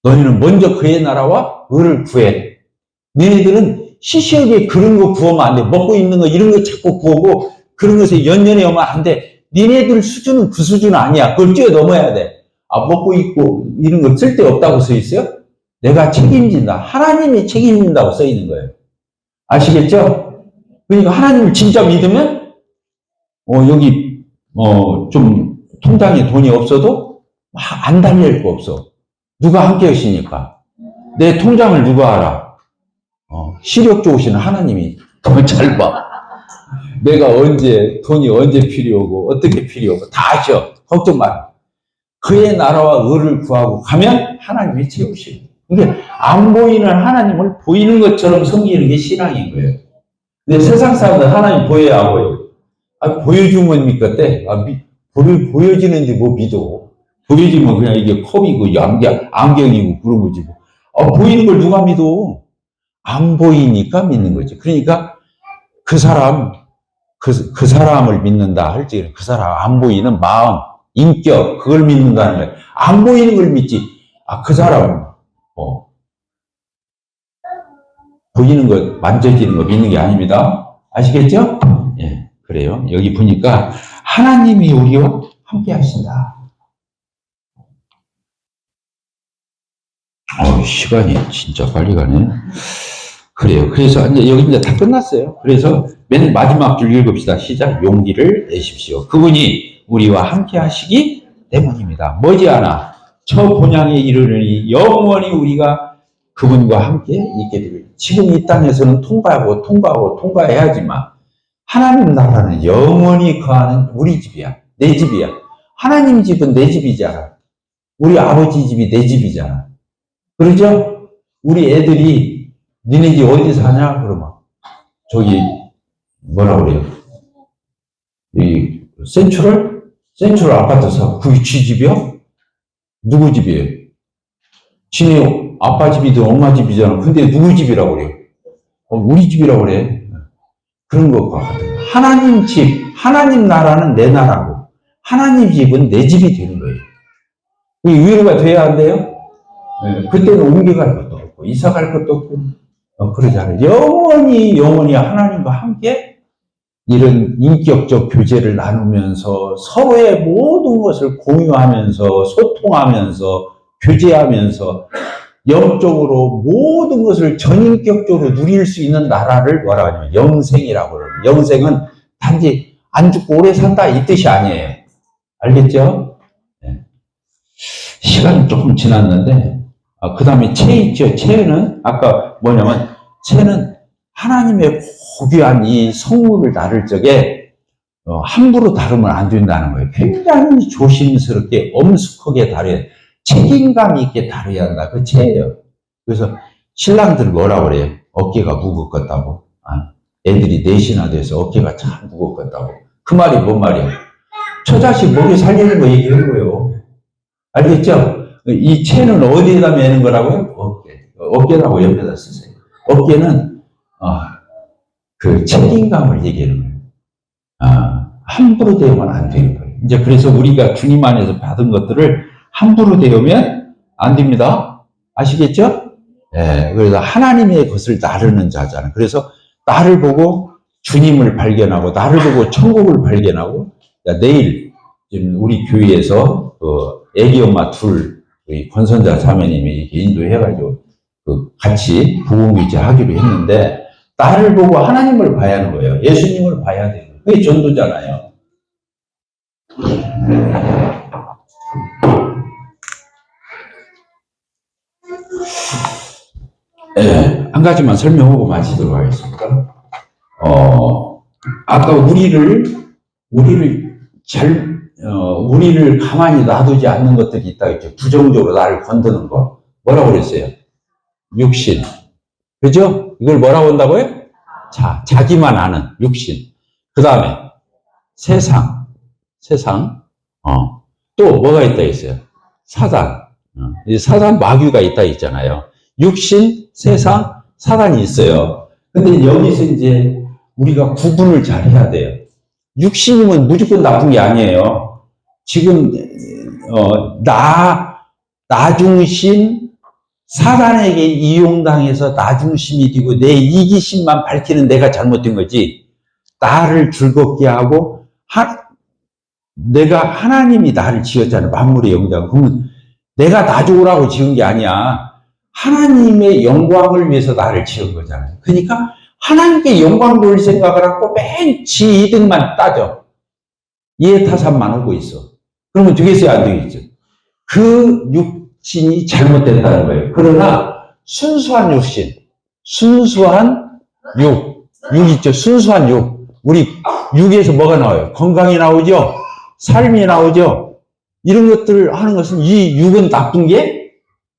너희는 먼저 그의 나라와 의를 구해. 너희들은 시시하게 그런 거 구하면 안 돼. 먹고 입는 거 이런 거 자꾸 구하고 그런 것에 연연해 오면 안 돼. 니네들 수준은 그 수준 아니야. 그걸 뛰어넘어야 돼. 먹고 입고 이런 거 쓸데없다고 써 있어요? 내가 책임진다. 하나님이 책임진다고 써 있는 거예요. 아시겠죠? 그러니까 하나님을 진짜 믿으면 여기 좀 통장에 돈이 없어도 막 안 달릴 거 없어. 누가 함께 하시니까. 내 통장을 누가 알아? 시력 좋으시는 하나님이 더 잘 봐. 내가 돈이 언제 필요하고 어떻게 필요하고 다 아셔. 걱정 마. 그의 나라와 의를 구하고 가면 하나님이 채우시고. 그러니까 안 보이는 하나님을 보이는 것처럼 섬기는 게 신앙인 거예요. 근데 세상 사람들 하나님 보여야 안 보여요. 보여주면 믿겠대. 보여지는데 뭐 믿어. 보여지면 그냥 이게 컵이고 안경이고 그런 거지 뭐. 보이는 걸 누가 믿어? 안 보이니까 믿는 거지. 그러니까 그 사람을 믿는다 할지 그 사람 안 보이는 마음, 인격 그걸 믿는다는 거예요. 안 보이는 걸 믿지. 그 사람 보이는 것, 만져지는 거 믿는 게 아닙니다. 아시겠죠? 예, 그래요. 여기 보니까 하나님이 우리와 함께 하신다. 시간이 진짜 빨리 가네. 그래요. 그래서 여기 다 끝났어요. 그래서 맨 마지막 줄 읽읍시다. 시작. 용기를 내십시오. 그분이 우리와 함께 하시기 때문입니다. 머지않아 저 본향에 이르르니 영원히 우리가 그분과 함께 있게 되길. 지금 이 땅에서는 통과해야지만 하나님 나라는 영원히 거하는 우리 집이야. 내 집이야. 하나님 집은 내 집이잖아. 우리 아버지 집이 내 집이잖아. 그러죠? 우리 애들이 니네 집 어디 사냐? 그러면 저기 뭐라 그래요? 이 센트럴 아파트 사. 그게 지 집이야? 누구 집이에요? 지네 아빠 집이든 엄마 집이잖아. 근데 누구 집이라고 그래요? 우리 집이라고 그래. 그런 것과 같아요. 하나님 집, 하나님 나라는 내 나라고, 하나님 집은 내 집이 되는 거예요. 그게 위로가 돼야 안 돼요? 네, 그때는 옮겨갈 것도 없고, 이사 갈 것도 없고, 그러잖아요. 영원히 하나님과 함께 이런 인격적 교제를 나누면서 서로의 모든 것을 공유하면서 소통하면서 교제하면서 영적으로 모든 것을 전인격적으로 누릴 수 있는 나라를 뭐라 하냐면 영생이라고 그래요. 영생은 단지 안 죽고 오래 산다 이 뜻이 아니에요. 알겠죠? 네. 시간이 조금 지났는데 그 다음에 채 있죠. 채는 아까 뭐냐면 채는 하나님의 고귀한 이 성물을 다룰 적에 함부로 다루면 안 된다는 거예요. 굉장히 조심스럽게 엄숙하게 다뤄야 돼요. 책임감 있게 다뤄야 한다. 그 채예요. 그래서 신랑들 뭐라 그래요? 어깨가 무겁겠다고. 애들이 넷이나 돼서 어깨가 참 무겁겠다고. 그 말이 뭔 말이에요? 처자식 먹여 살리는 거 얘기하는 거예요. 알겠죠? 이 채는 어디에다 매는 거라고요? 어깨라고 옆에다 쓰세요. 어깨는 그 책임감을 얘기하는 거예요. 함부로 대하면 안 되는 거예요. 이제 그래서 우리가 주님 안에서 받은 것들을 함부로 대하면 안 됩니다. 아시겠죠? 네, 그래서 하나님의 것을 나르는 자잖아요. 그래서 나를 보고 주님을 발견하고 나를 보고 천국을 발견하고 내일 지금 우리 교회에서 애기 엄마 둘 우리 권선자 자매님이 이렇게 인도해가지고 같이 부흥기제 하기로 했는데 나를 보고 하나님을 봐야 하는 거예요. 예수님을 봐야 돼요. 그게 전도잖아요. 네, 한 가지만 설명하고 마치도록 하겠습니다. 아까 우리를 가만히 놔두지 않는 것들이 있다 했죠. 부정적으로 나를 건드는 거. 뭐라고 그랬어요? 육신. 그죠? 이걸 뭐라고 한다고요? 자, 자기만 아는 육신. 그 다음에 세상. 또 뭐가 있다 했어요? 사단. 사단 마귀가 있다 했잖아요. 육신, 세상, 사단이 있어요. 근데 여기서 이제 우리가 구분을 잘 해야 돼요. 육신이면 무조건 나쁜 게 아니에요. 지금 나 중심, 사단에게 이용당해서 나 중심이 되고 내 이기심만 밝히는 내가 잘못된 거지. 나를 즐겁게 하고 내가 하나님이 나를 지었잖아요. 만물의 영장. 그러면 내가 나 좋으라고 지은 게 아니야. 하나님의 영광을 위해서 나를 지은 거잖아요. 그러니까 하나님께 영광 돌 생각을 하고 맨 지 이득만 따져. 이해타산만 하고 있어. 그러면 되겠어요? 안 되겠죠? 그 육신이 잘못된다는 거예요. 그러나 순수한 육신, 순수한 육 있죠? 순수한 육. 우리 육에서 뭐가 나와요? 건강이 나오죠? 삶이 나오죠? 이런 것들을 하는 것은 이 육은 나쁜 게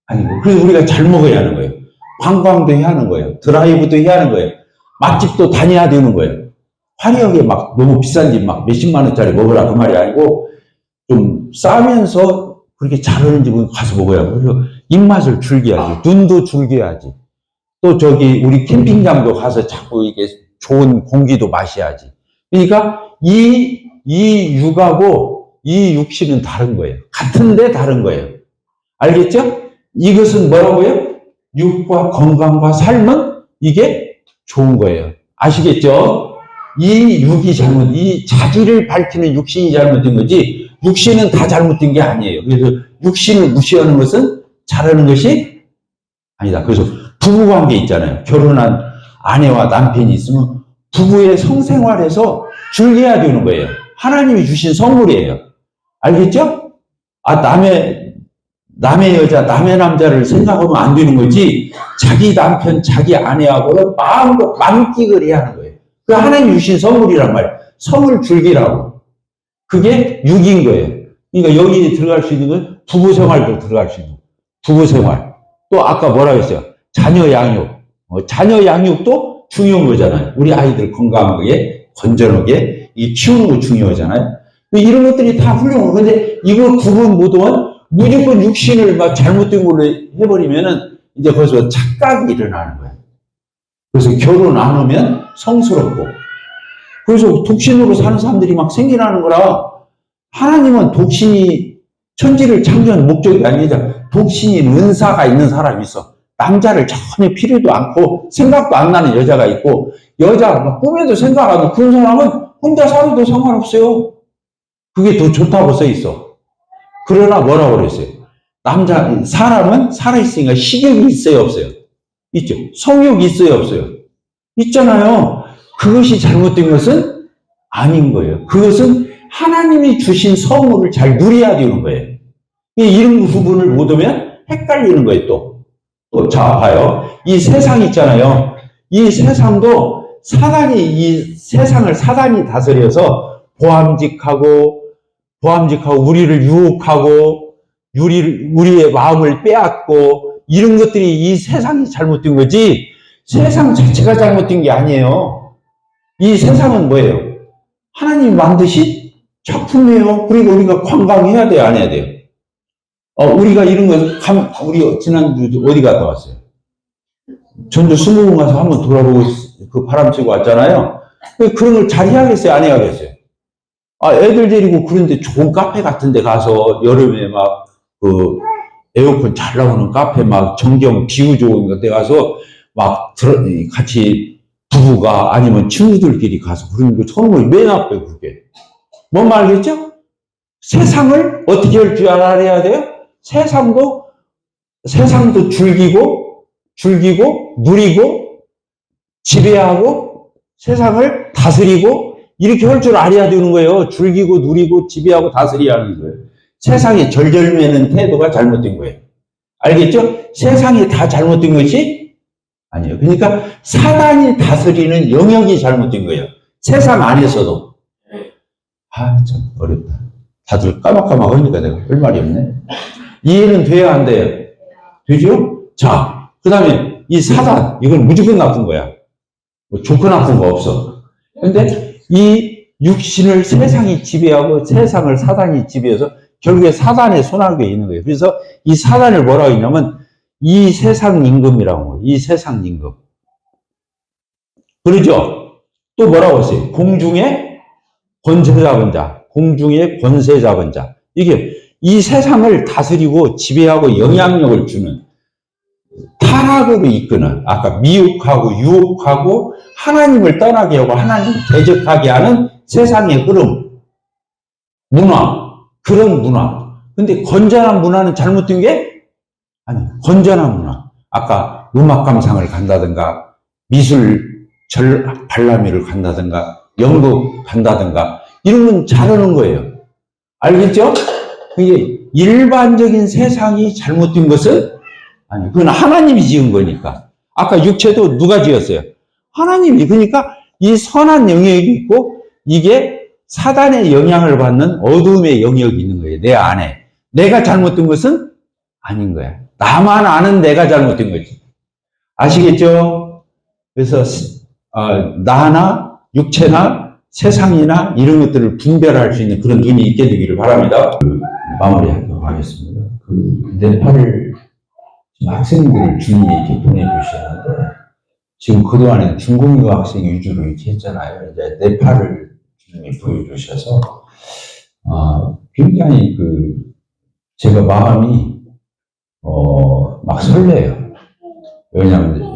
아니고, 그래서 우리가 잘 먹어야 하는 거예요. 관광도 해야 하는 거예요. 드라이브도 해야 하는 거예요. 맛집도 다녀야 되는 거예요. 화려하게 막 너무 비싼 집 막 몇십만 원짜리 먹으라 그 말이 아니고, 좀 싸면서 그렇게 잘하는 집은 가서 먹어야 하고, 그래서 입맛을 즐겨야지. 눈도 즐겨야지. 또 저기 우리 캠핑장도 가서 자꾸 이게 좋은 공기도 마셔야지. 그러니까 이 육하고 이 육신은 다른 거예요. 같은데 다른 거예요. 알겠죠? 이것은 뭐라고요? 육과 건강과 삶은 이게 좋은 거예요. 아시겠죠? 이 육이 이 자기를 밝히는 육신이 잘못된 거지, 육신은 다 잘못된 게 아니에요. 그래서 육신을 무시하는 것은 잘하는 것이 아니다. 그래서 부부관계 있잖아요. 결혼한 아내와 남편이 있으면 부부의 성생활에서 즐겨야 되는 거예요. 하나님이 주신 선물이에요. 알겠죠? 남의 여자, 남의 남자를 생각하면 안 되는 거지, 자기 남편, 자기 아내하고는 마음껏 만끽을 해야 하는 거예요. 그 하나님 주신 선물이란 말이에요. 성을 즐기라고. 그게 육인 거예요. 그러니까 여기 들어갈 수 있는 건 부부 생활도 들어갈 수 있는 거예요. 부부 생활. 또 아까 뭐라고 했어요? 자녀 양육. 자녀 양육도 중요한 거잖아요. 우리 아이들 건강하게, 건전하게 키우는 거 중요하잖아요. 이런 것들이 다 훌륭한 건데, 이거 구분 못하면 무조건 육신을 막 잘못된 걸로 해버리면은 이제 거기서 착각이 일어나는 거예요. 그래서 결혼 안 하면 성스럽고, 그래서 독신으로 사는 사람들이 막 생겨나는 거라. 하나님은 독신이 천지를 창조한 목적이 아니잖아. 독신인 은사가 있는 사람이 있어. 남자를 전혀 필요도 않고 생각도 안 나는 여자가 있고, 여자 막 꿈에도 생각 안 하고 그런 사람은 혼자 살아도 상관없어요. 그게 더 좋다고 써 있어. 그러나 뭐라고 그랬어요? 사람은 살아있으니까 식욕이 있어요, 없어요? 있죠. 성욕이 있어요, 없어요? 있잖아요. 그것이 잘못된 것은 아닌 거예요. 그것은 하나님이 주신 선물을 잘 누려야 되는 거예요. 이런 부분을 못 오면 헷갈리는 거예요, 또. 자, 봐요. 이 세상 있잖아요. 이 세상도 이 세상을 사단이 다스려서 보암직하고 우리를 유혹하고 우리의 마음을 빼앗고, 이런 것들이 이 세상이 잘못된 거지, 세상 자체가 잘못된 게 아니에요. 이 세상은 뭐예요? 하나님 만드신 작품이에요. 그리고 우리가 관광해야 돼요, 안 해야 돼요? 우리가 이런 거, 우리 지난주 어디 갔다 왔어요? 전주 수목원 가서 한번 돌아보고 그 바람 쐬고 왔잖아요. 그런 걸 잘 해야겠어요, 안 해야겠어요? 애들 데리고 그런데 좋은 카페 같은 데 가서 여름에 막 에어컨 잘 나오는 카페, 막 정경 비우 좋은 데 가서 막 같이 부부가 아니면 친구들끼리 가서 그런 거 처음으로 맨 앞에 그게. 뭔 말이겠죠? 세상을 어떻게 할 줄 알아야 돼요? 세상도 즐기고 누리고 지배하고 세상을 다스리고 이렇게 할 줄 알아야 되는 거예요. 즐기고 누리고 지배하고 다스려야 하는 거예요. 세상에 절절매는 태도가 잘못된 거예요. 알겠죠? 세상이 다 잘못된 것이 아니에요. 그러니까 사단이 다스리는 영역이 잘못된 거예요. 세상 안에서도. 참 어렵다. 다들 까막까막하니까 내가 할 말이 없네. 이해는 돼야 안 돼요? 되죠? 자, 그 다음에 이 사단, 이건 무조건 나쁜 거야. 뭐 좋고 나쁜 거 없어. 근데 이 육신을 세상이 지배하고 세상을 사단이 지배해서 결국에 사단의 손아귀에 있는 거예요. 그래서 이 사단을 뭐라고 했냐면 이 세상 임금이라고. 이 세상 임금. 그러죠? 또 뭐라고 했어요? 공중의 권세 잡은 자. 공중의 권세 잡은 자. 이게 이 세상을 다스리고 지배하고 영향력을 주는 타락으로 이끄는 아까 미혹하고 유혹하고 하나님을 떠나게 하고 하나님을 대적하게 하는 세상의 흐름. 문화. 그런 문화. 근데 건전한 문화는 잘못된 게? 아니, 건전한 문화. 아까 음악 감상을 간다든가, 미술 발라미를 간다든가, 연극 간다든가, 이런 건 잘하는 거예요. 알겠죠? 이게 일반적인 세상이 잘못된 것은? 아니, 그건 하나님이 지은 거니까. 아까 육체도 누가 지었어요? 하나님이. 그러니까 이 선한 영역이 있고, 이게 사단의 영향을 받는 어둠의 영역이 있는 거예요. 내 안에. 내가 잘못된 것은 아닌 거야. 나만 아는 내가 잘못된 거지. 아시겠죠? 그래서 나나 육체나 세상이나 이런 것들을 분별할 수 있는 그런 눈이 있게 되기를 바랍니다. 마무리하도록 하겠습니다. 네팔을 학생들을 주님이 이렇게 보내주셨는데 지금 그동안에 중국 유학생 위주로 이렇게 했잖아요. 이제 네팔을 주님이 보여주셔서 굉장히 제가 마음이 막 설레요. 왜냐하면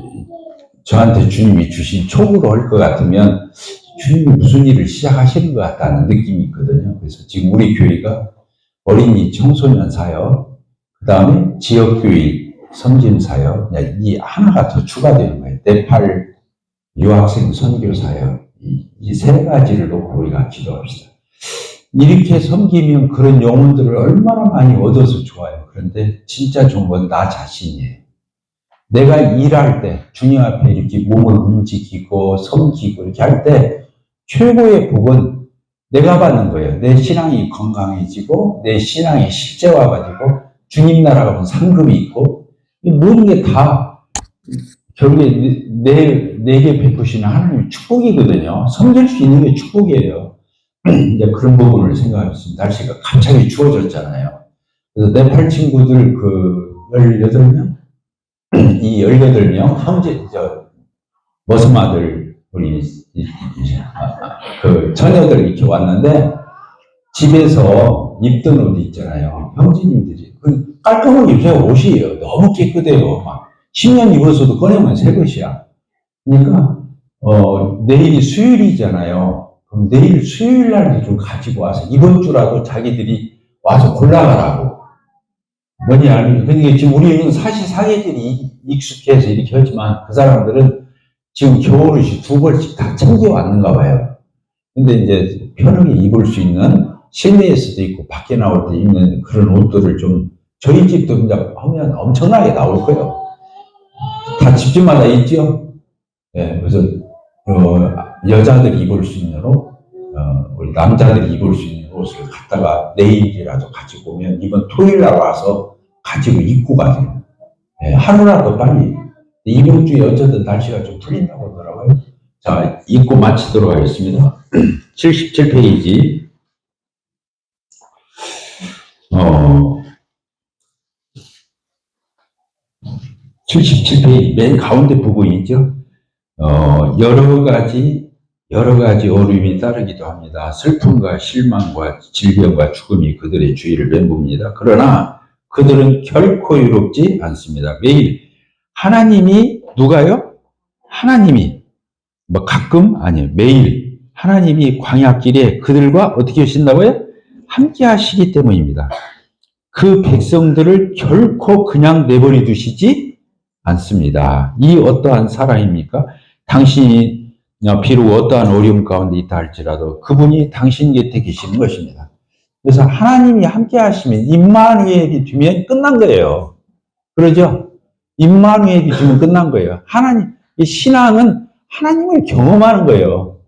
저한테 주님이 주신 촉으로 할 것 같으면 주님이 무슨 일을 시작하시는 것 같다는 느낌이 있거든요. 그래서 지금 우리 교회가 어린이 청소년 사역, 그 다음에 지역교회 섬김 사역, 이 하나가 더 추가되는 거예요. 네팔 유학생 선교 사역, 이 세 가지를 놓고 우리가 기도합시다. 이렇게 섬기면 그런 영혼들을 얼마나 많이 얻어서 좋아요. 그런데 진짜 좋은 건 나 자신이에요. 내가 일할 때, 주님 앞에 이렇게 몸을 움직이고 섬기고 이렇게 할 때 최고의 복은 내가 받는 거예요. 내 신앙이 건강해지고 내 신앙이 실제화가지고 주님 나라가 무슨 상급이 있고 모든 게 다 결국에 내게 베푸시는 하나님의 축복이거든요. 섬길 수 있는 게 축복이에요. 이제 그런 부분을 생각했습니다. 날씨가 갑자기 추워졌잖아요. 그래서 네팔 친구들 18명? 이 18명, 형제, 머슴아들, 우리, 처녀들 이렇게 왔는데, 집에서 입던 옷 있잖아요. 형제님들이. 깔끔하게 입어야 옷이에요. 너무 깨끗해요. 막, 10년 입었어도 꺼내면 새 것이야. 그러니까, 내일이 수요일이잖아요. 그럼 내일 수요일 날도 좀 가지고 와서, 이번 주라도 자기들이 와서 골라가라고. 뭔지 알죠? 근데 지금 우리는 사실 사계절이 익숙해서 이렇게 하지만 그 사람들은 지금 겨울옷이 2벌씩 다 챙겨왔는가 봐요. 근데 이제 편하게 입을 수 있는 실내에서도 있고 밖에 나올 때 입는 그런 옷들을 좀 저희 집도 이제 하면 엄청나게 나올 거예요. 다 집집마다 있죠? 네, 그래서 여자들이 입을 수 있는 옷, 우리 남자들이 입을 수 있는 옷을 갖다가 내일이라도 가지고 오면 이번 토요일 날 와서 가지고 입고 가세요. 네, 하루라도 빨리. 이번 주에 어쨌든 날씨가 좀 풀린다고 하더라고요. 자, 읽고 마치도록 하겠습니다. 77페이지. 77페이지 맨 가운데 부분이죠. 여러 가지 어려움이 따르기도 합니다. 슬픔과 실망과 질병과 죽음이 그들의 주위를 맴붑니다. 그러나 그들은 결코 유롭지 않습니다. 매일 하나님이 누가요? 하나님이 가끔 아니에요. 매일 하나님이 광야길에 그들과 어떻게 하신다고요? 함께 하시기 때문입니다. 그 백성들을 결코 그냥 내버려 두시지 않습니다. 이 어떠한 사랑입니까? 당신이 비록 어떠한 어려움 가운데 있다 할지라도 그분이 당신 곁에 계시는 것입니다. 그래서 하나님이 함께 하시면 임마누엘이 되면 끝난 거예요. 그러죠? 임마누엘이 되면 끝난 거예요. 이 신앙은 하나님을 경험하는 거예요.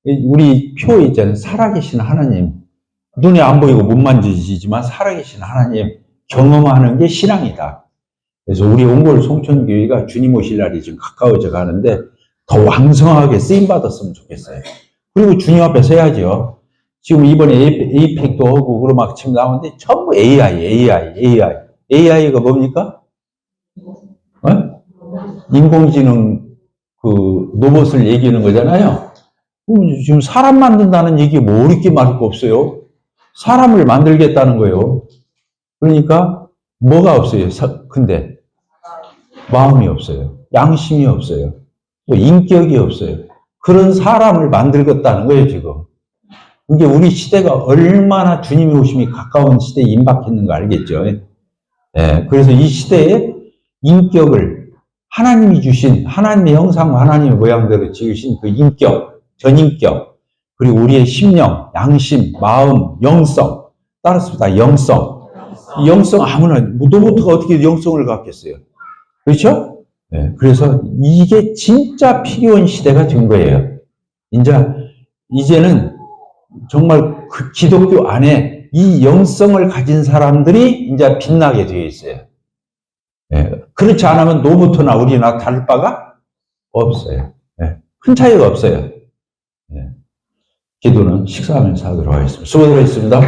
우리 표 있잖아요. 살아계신 하나님. 눈에 안 보이고 못 만지시지만 살아계신 하나님 경험하는 게 신앙이다. 그래서 우리 옹골 송천교회가 주님 오실 날이 지금 가까워져 가는데 더 왕성하게 쓰임받았으면 좋겠어요. 그리고 주님 앞에 서야죠. 지금 이번에 에이펙도 하고, 그러 막 지금 나오는데 전부 AI가 뭡니까? 어? 인공지능 그 로봇을 얘기하는 거잖아요. 지금 사람 만든다는 얘기 뭐 어렵게 말할 거 없어요. 사람을 만들겠다는 거예요. 그러니까 뭐가 없어요. 근데 마음이 없어요. 양심이 없어요. 또 인격이 없어요. 그런 사람을 만들겠다는 거예요, 지금. 이게 우리 시대가 얼마나 주님의 오심이 가까운 시대에 임박했는가 알겠죠? 예, 그래서 이 시대에 인격을 하나님이 주신, 하나님의 형상, 하나님의 모양대로 지으신 그 인격, 전인격, 그리고 우리의 심령, 양심, 마음, 영성, 따라서 다 영성. 이 영성 아무나, 로봇가 어떻게 영성을 갖겠어요? 그렇죠? 네, 그래서 이게 진짜 필요한 시대가 된 거예요. 이제는 정말 그 기독교 안에 이 영성을 가진 사람들이 이제 빛나게 되어 있어요. 네, 그렇지 않으면 노부터나 우리나 다를 바가 없어요. 네, 큰 차이가 없어요. 네, 기도는 식사하면서 하도록 하겠습니다. 수고들 했습니다.